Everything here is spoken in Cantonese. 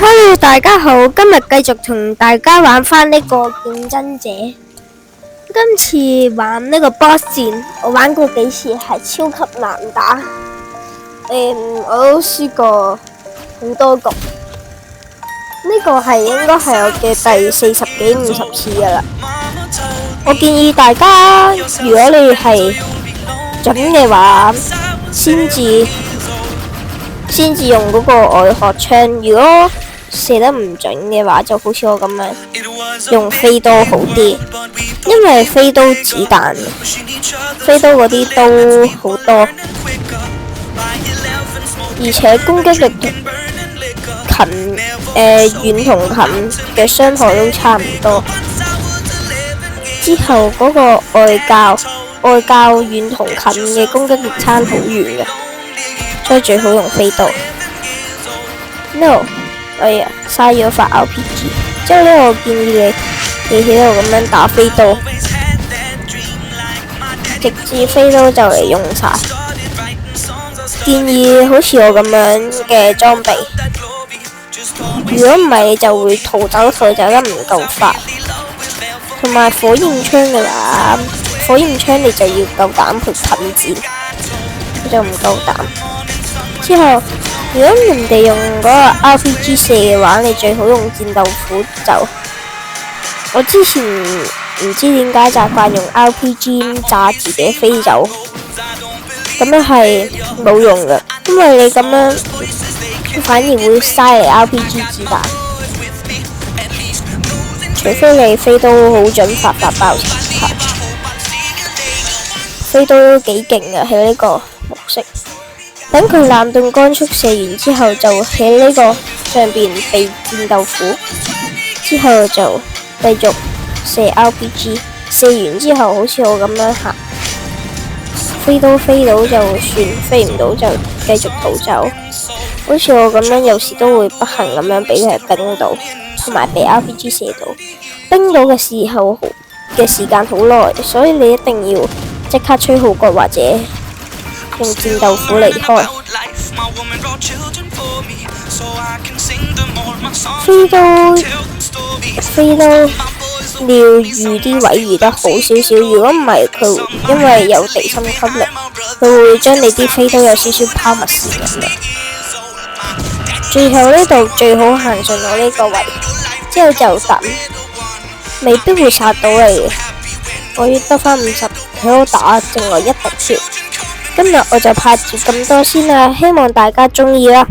Hello，大家好，今日繼續同大家玩翻呢個競爭者。今次玩呢個 boss 戰，我玩過幾次，係超級難打。我都輸過好多局。呢個係應該係我嘅第40幾50次噶啦。我建議大家，如果你係準嘅話，先至用嗰個外殼槍。如果射得唔準嘅話，就好似我咁樣用飛刀好啲，因為飛刀子彈，飛刀嗰啲刀好多，而且攻擊力近遠同近嘅傷害都差唔多。之後嗰個外教遠同近嘅攻擊力差好遠嘅，所以最好用飛刀。No。哎呀，嘥咗發 RPG。之後呢，我建議你喺度咁樣打飛刀，直至飛刀就嚟用晒。建議好似我咁樣嘅裝備，如果唔係你就會逃走得唔夠快。同埋火焰槍嘅話，火焰槍你就要夠膽去近戰，你就唔夠膽。之後如果人哋用嗰個 RPG 射嘅話，你最好用戰鬥斧就。我之前唔知點解習慣用 RPG 炸自己飛走，咁樣係冇用嘅，因為你咁樣反而會嘥嚟 RPG 子彈。除非你飛刀好準，發爆拆。飛刀都幾勁嘅喺呢個模式。等佢冷凍乾速射完之後，就喺呢個上邊備戰鬥斧，之後就繼續射 RPG。射完之後，好似我咁樣行，飛到就算，飛唔到就繼續逃走。好似我咁樣，有時都會不幸咁樣俾佢冰到，同埋被 RPG 射到。冰到嘅時候嘅時間好耐，所以你一定要即刻吹號角或者用戰鬥斧離開。飛刀你要預啲位預得好少少，如果唔係佢因為有地心吸力，佢會將你啲飛刀有少少拋物線咁樣。最後呢度最好行上我呢個位，之後就等，未必會殺到你。我要得返50喺度打，剩我1滴血。今日我就拍住咁多先啦，希望大家鍾意啦。